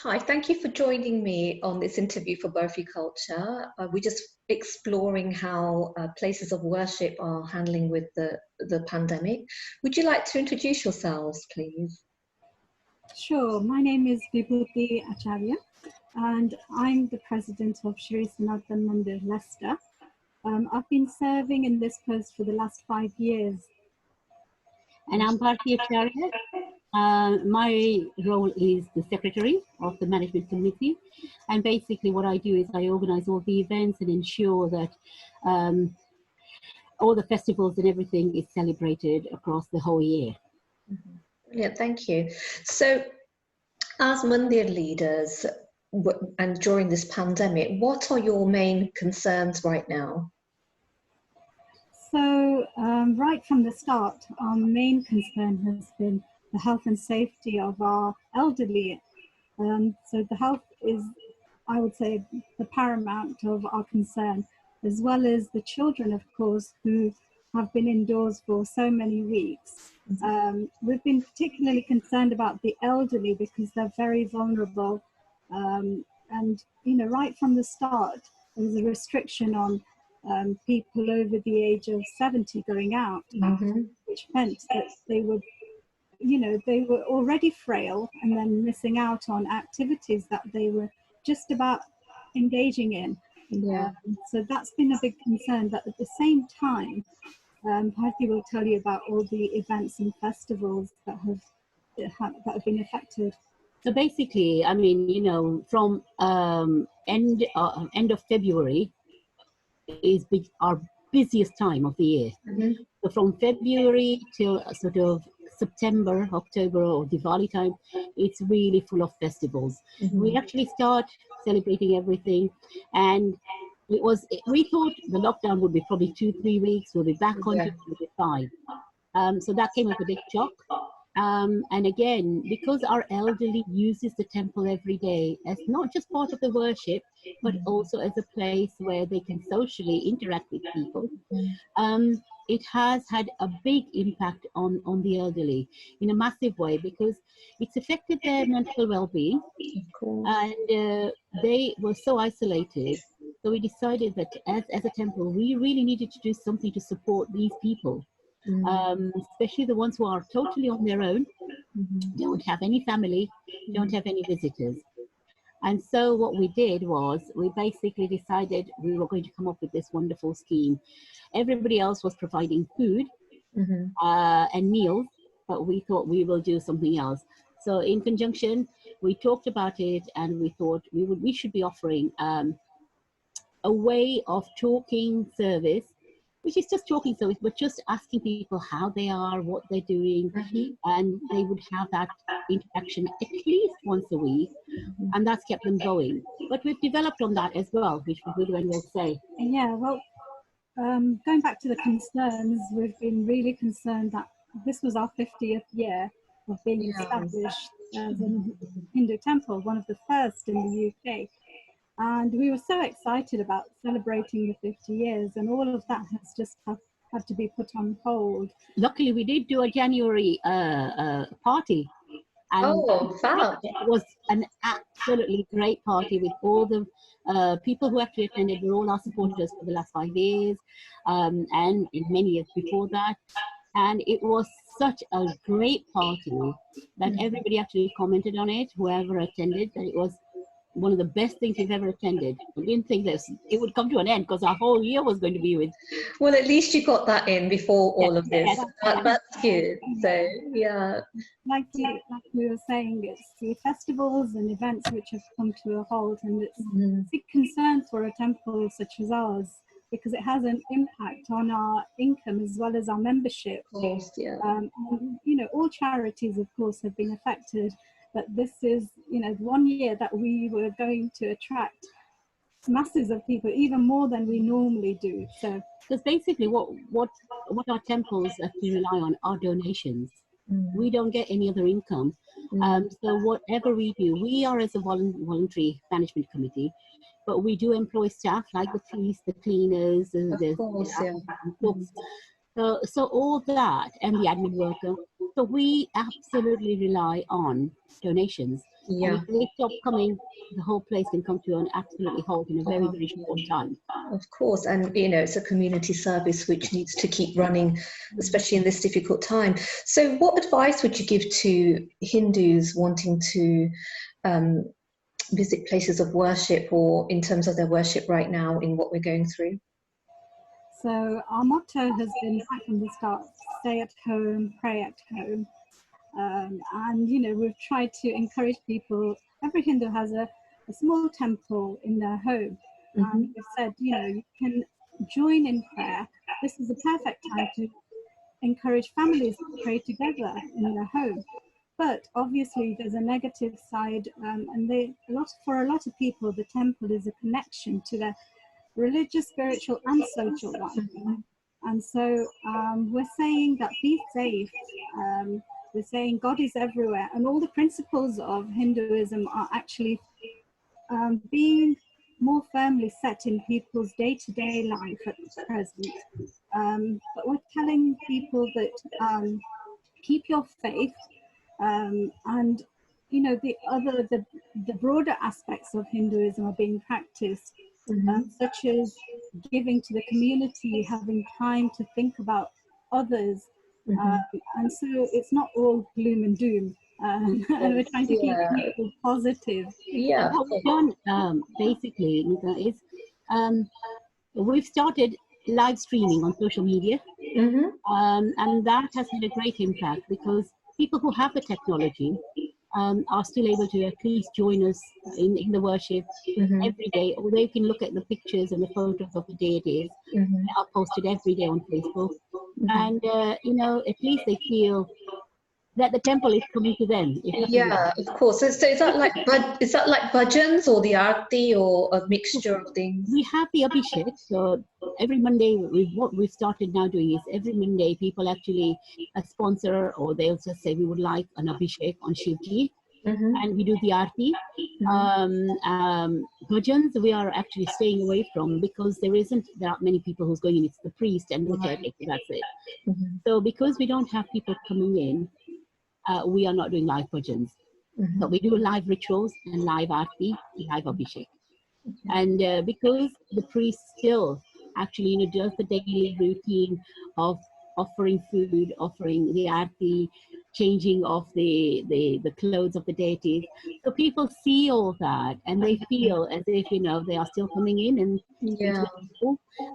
Hi, thank you for joining me on this interview for Bharti Culture. We're just exploring how places of worship are handling with the pandemic. Would you like to introduce yourselves, please? Sure. My name is Vibhuti Acharya, and I'm the president of Shri Sanathan Mandir, Leicester. I've been serving in this post for the last 5 years. And I'm Bharti Acharya. My role is the secretary of the management committee, and basically what I do is I organize all the events and ensure that all the festivals and everything is celebrated across the whole year. Yeah, thank you. So, as Mandir leaders and during this pandemic, what are your main concerns right now? So right from the start, our main concern has been the health and safety of our elderly. So the health is, I would say, the paramount of our concern, as well as the children, of course, who have been indoors for so many weeks. We've been particularly concerned about the elderly because they're very vulnerable. And, you know, right from the start, there was a restriction on people over the age of 70 going out, which meant that they would, you know, they were already frail and then missing out on activities that they were just about engaging in. Yeah. So that's been a big concern. But at the same time, Bharti will tell you about all the events and festivals that have been affected. So basically, I mean, you know, from end of February is our busiest time of the year. So from February till sort of September, October, or Diwali time, it's really full of festivals. We actually start celebrating everything, and we thought the lockdown would be probably 2-3 weeks. We'll be back on to be fine. So that came as a big shock. And again, because our elderly uses the temple every day as not just part of the worship, but also as a place where they can socially interact with people, it has had a big impact on the elderly in a massive way, because it's affected their mental well-being, and they were so isolated. So we decided that as a temple, we really needed to do something to support these people. Especially the ones who are totally on their own, don't have any family, don't have any visitors. And so what we did was we basically decided we were going to come up with this wonderful scheme. Everybody else was providing food and meals, but we thought we will do something else. So in conjunction, we talked about it, and we thought we should be offering a way of talking service, which is just talking service, but just asking people how they are, what they're doing, and they would have that interaction at least once a week, and that's kept them going. But we've developed on that as well, which Vibhuti will say. Yeah, well, going back to the concerns, we've been really concerned that this was our 50th year of being established as a Hindu temple, one of the first in the UK. And we were so excited about celebrating the 50 years, and all of that has just had to be put on hold. Luckily, we did do a January party. And it was an absolutely great party with all the people who actually attended. Were all our supporters for the last 5 years, and in many years before that. And it was such a great party that everybody actually commented on it, whoever attended, that it was one of the best things you've ever attended. I didn't think that it would come to an end, because our whole year was going to be with. Well, at least you got that in before all of this. That's good. So, yeah. Like we were saying, it's the festivals and events which have come to a halt, and it's a big concern for a temple such as ours, because it has an impact on our income as well as our membership. Of course, yeah. And, you know, all charities, of course, have been affected. But this is, you know, 1 year that we were going to attract masses of people, even more than we normally do. So, because basically, what our temples actually rely on are donations. We don't get any other income. So whatever we do, we are as a voluntary management committee, but we do employ staff like the priests, the cleaners, the cooks. So all that, and the admin worker. So we absolutely rely on donations. Yeah. And if they stop coming, the whole place can come to an absolutely halt in a very, very short time. Of course, and you know, it's a community service which needs to keep running, especially in this difficult time. So what advice would you give to Hindus wanting to visit places of worship, or in terms of their worship right now in what we're going through? So our motto has been right from the start: stay at home, pray at home. And you know, we've tried to encourage people. Every Hindu has a small temple in their home, and we've said, you know, you can join in prayer. This is the perfect time to encourage families to pray together in their home. But obviously, there's a negative side, and for a lot of people, the temple is a connection to their religious, spiritual, and social life. And so we're saying that be safe. We're saying God is everywhere, and all the principles of Hinduism are actually being more firmly set in people's day-to-day life at present. But we're telling people that keep your faith, and you know, the broader aspects of Hinduism are being practiced, such as giving to the community, having time to think about others. And so it's not all gloom and doom, and we're trying to keep people positive. And what we've done basically, Mita, is we've started live streaming on social media, and that has had a great impact, because people who have the technology are still able to at least join us in the worship every day, or they can look at the pictures and the photos of the deities that are posted every day on Facebook, and you know, at least they feel that the temple is coming to them. Yeah, of course. So is that like bhajans or the aarti, or a mixture of things? We have the abhishek. So every Monday, what we've started now doing is every Monday people actually sponsor, or they'll just say we would like an abhishek on Shivji, and we do the aarti. Bhajans we are actually staying away from, because there aren't many people who's going in. It's the priest and the caretaker, that's it. So because we don't have people coming in, we are not doing live bhajans, but we do live rituals and live aarti, live abhishek. And because the priest still actually, you know, does the daily routine of offering food, offering the aarti, changing of the clothes of the deities, so people see all that and they feel as if, you know, they are still coming in and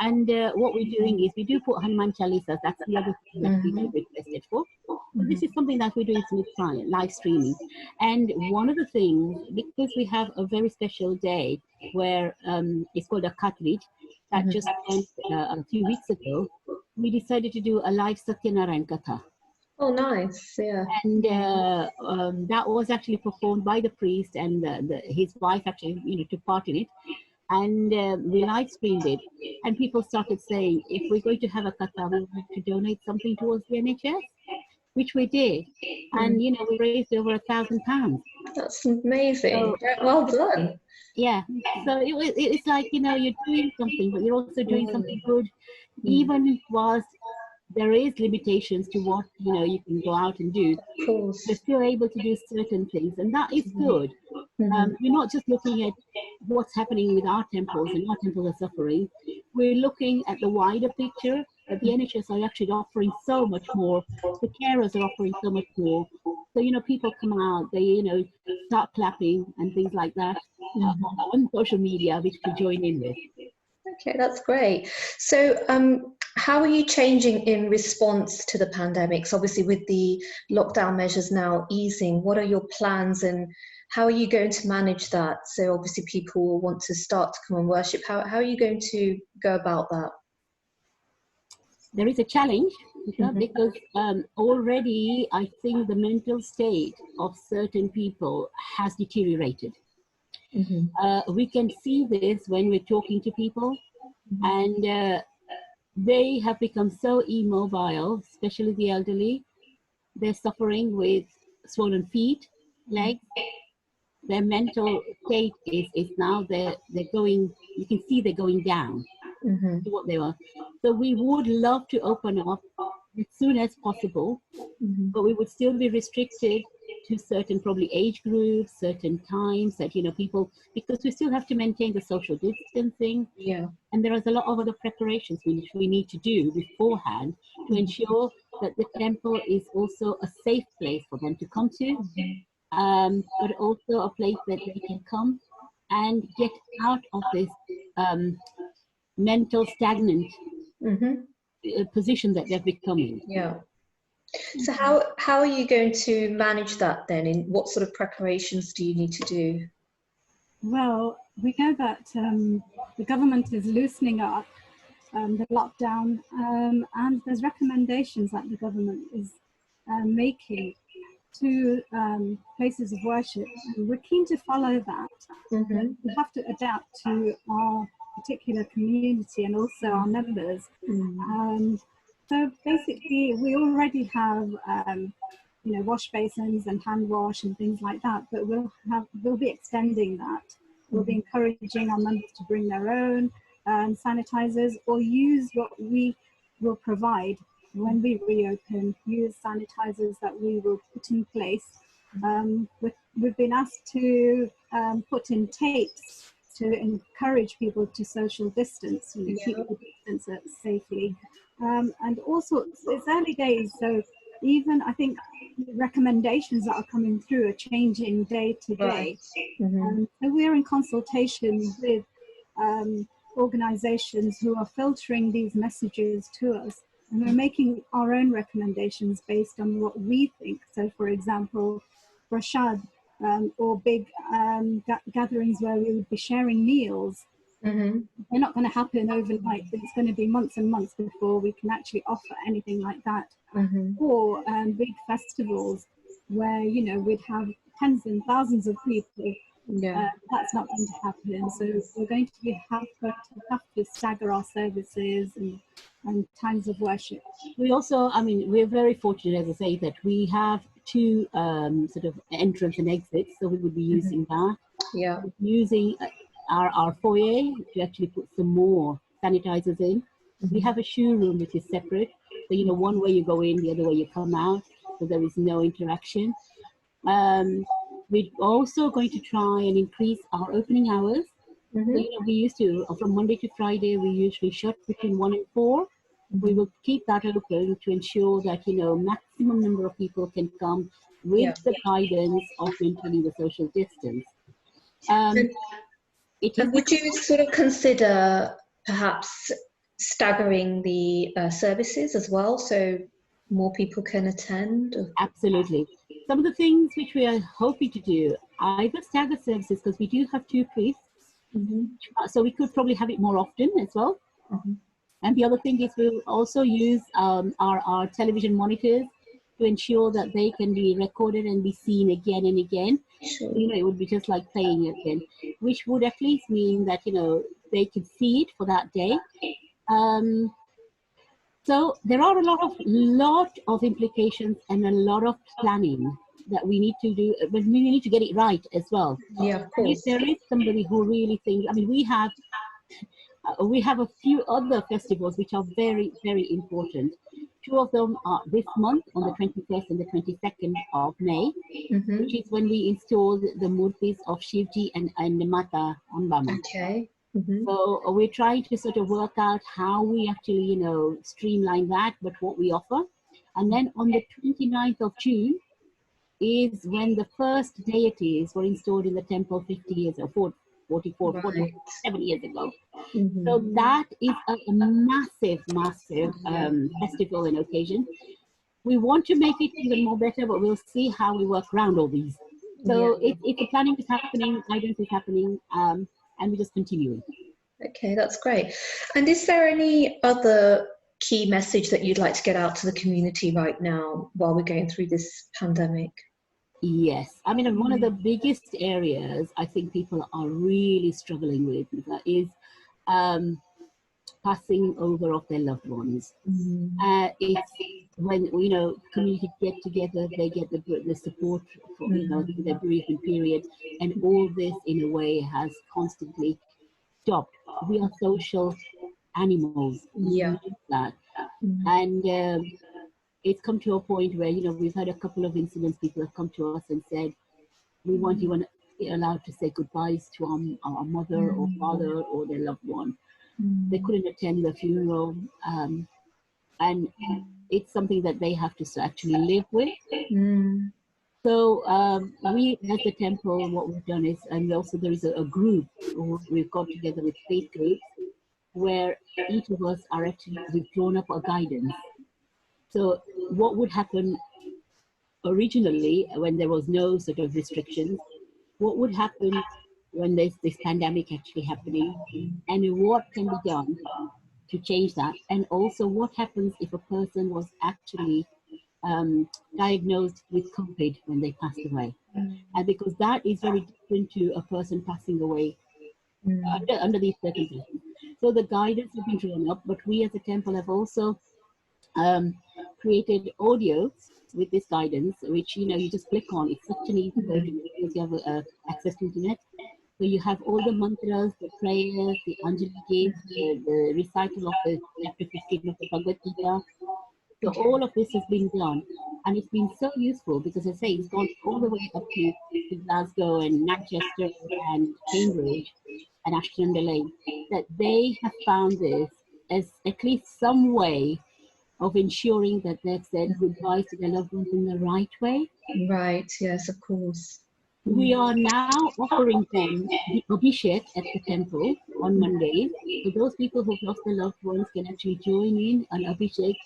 and what we're doing is we do put Hanuman Chalisas. That's the other thing that people requested for. So this is something that we're doing with live streaming. And one of the things, because we have a very special day where it's called a Katrit, that just went a few weeks ago, we decided to do a live Satyanarayan Katha. Oh, nice! Yeah. And that was actually performed by the priest, and his wife actually, you know, took part in it. And we live streamed it, and people started saying, if we're going to have a katha, we would like to donate something towards the NHS, which we did. And you know, we raised over £1,000. That's amazing. So, well done. Yeah. So it's like, you know, you're doing something, but you're also doing something good, even whilst there is limitations to what, you know, you can go out and do. Of course. You're still able to do certain things, and that is good. We're not just looking at what's happening with our temples and our temples are suffering. We're looking at the wider picture, that the NHS are actually offering so much more. The carers are offering so much more. So, you know, people come out, they, you know, start clapping and things like that on social media, which we join in with. Okay, that's great. So how are you changing in response to the pandemics? Obviously, with the lockdown measures now easing, what are your plans and how are you going to manage that? So obviously people will want to start to come and worship. How are you going to go about that? There is a challenge, because already I think the mental state of certain people has deteriorated. We can see this when we're talking to people, and they have become so immobile, especially the elderly. They're suffering with swollen feet, legs. Their mental state is now they're going, you can see they're going down to what they were. So we would love to open up as soon as possible, but we would still be restricted to certain probably age groups, certain times that, you know, people, because we still have to maintain the social distancing. Yeah. And there is a lot of other preparations which we need to do beforehand to ensure that the temple is also a safe place for them to come to, but also a place that they can come and get out of this mental stagnant position that they're becoming. Yeah. So how are you going to manage that then? In what sort of preparations do you need to do? Well, we know that the government is loosening up the lockdown, and there's recommendations that the government is making to places of worship. And we're keen to follow that. But we have to adapt to our particular community and also our members. So basically, we already have you know, wash basins and hand wash and things like that, but we'll be extending that. We'll be encouraging our members to bring their own sanitizers or use what we will provide when we reopen, use sanitizers that we will put in place. We've been asked to put in tapes to encourage people to social distance and keep the distance safely. And also, it's early days, so even I think recommendations that are coming through are changing day to day. So we're in consultation with organizations who are filtering these messages to us, and we're making our own recommendations based on what we think. So for example, Rashad or big gatherings where we would be sharing meals, they're not going to happen overnight. It's going to be months and months before we can actually offer anything like that. Or big festivals where, you know, we'd have tens and thousands of people. That's not going to happen. So we're going to have to stagger our services and times of worship. We also, I mean, we're very fortunate, as I say, that we have two sort of entrance and exits, so we would be using that. Using our foyer to actually put some more sanitizers in. We have a shoe room which is separate, so you know, one way you go in, the other way you come out, so there is no interaction. We're also going to try and increase our opening hours. So, you know, we used to, from Monday to Friday, we usually shut between 1 and 4. We will keep that open to ensure that, you know, maximum number of people can come with the guidance of maintaining the social distance. And would you sort of consider perhaps staggering the services as well, so more people can attend? Absolutely. Some of the things which we are hoping to do, either stagger services, because we do have 2 priests, so we could probably have it more often as well. And the other thing is we'll also use our television monitors to ensure that they can be recorded and be seen again and again. So, you know, it would be just like playing it again, which would at least mean that, you know, they could see it for that day. So there are a lot of implications and a lot of planning that we need to do, but we need to get it right as well. Of course. If there is somebody who really thinks, I mean, we have a few other festivals which are very, very important. 2 of them are this month on the 21st and the 22nd of May, which is when we install the murtis of Shivji and Mata Ambama. So we're trying to sort of work out how we actually, you know, streamline that, but what we offer. And then on the 29th of June is when the first deities were installed in the temple 50 years ago, 47 years ago. So that is a massive festival and occasion. We want to make it even more better, but we'll see how we work around all these. So if the planning is happening, guidance is happening, and we just continue. Okay, that's great. And is there any other key message that you'd like to get out to the community right now while we're going through this pandemic? Yes, I mean, one of the biggest areas I think people are really struggling with is passing over of their loved ones. It's when, you know, community get together, they get the support for, you know, their bereavement period, and all this in a way has constantly stopped. We are social animals. That. And it's come to a point where, you know, we've had a couple of incidents. People have come to us and said, we want you to be allowed to say goodbyes to our mother or father or their loved one. They couldn't attend the funeral, and it's something that they have to actually live with. So we, as the temple, what we've done is, and also there is a group, we've got together with faith groups, where each of us are actually, we've drawn up a guidance. So what would happen originally when there was no sort of restrictions, what would happen when there's this pandemic actually happening, and what can be done to change that, and also what happens if a person was actually diagnosed with COVID when they passed away. And because that is very different to a person passing away under these circumstances. So the guidance has been drawn up, but we as a temple have also created audios with this guidance, which, you know, you just click on. It's such an easy way to do because you have access to internet. So you have all the mantras, the prayers, the Anjali gifts, the recital of the chapter 15 of the Bhagavad Gita. So all of this has been done, and it's been so useful because, I say, it's gone all the way up to Glasgow and Manchester and Cambridge and Ashton-under-Lyne, that they have found this as at least some way of ensuring that they've said goodbye to their loved ones in the right way. Right, yes, of course. We are now offering them the Abhishek at the temple on Mondays. So those people who've lost their loved ones can actually join in an Abhishek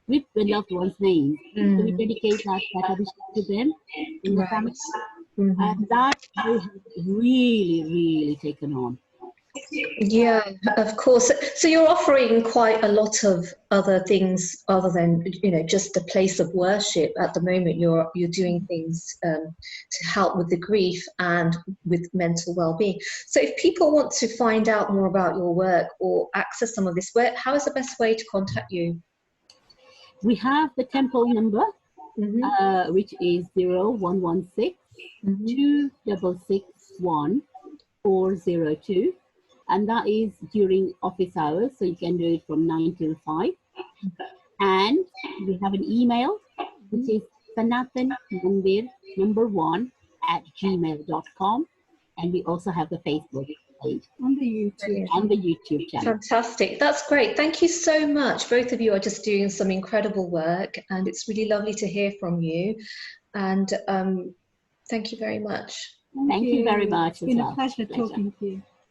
with the loved one's name. So we dedicate that Abhishek to them in the family. And that they have really, really taken on. Yeah, of course. So you're offering quite a lot of other things other than, you know, just a place of worship. At the moment, you're doing things to help with the grief and with mental well-being. So if people want to find out more about your work or access some of this work, how is the best way to contact you? We have the temple number, which is 0116 2661 402. And that is during office hours, so you can do it from 9 till 5. And we have an email, which is Sanathan Mandir #1 @gmail.com. And we also have the Facebook page. On the YouTube. And the YouTube channel. Fantastic. That's great. Thank you so much. Both of you are just doing some incredible work, and it's really lovely to hear from you. And thank you very much. Thank you very much. It's been a pleasure talking to you.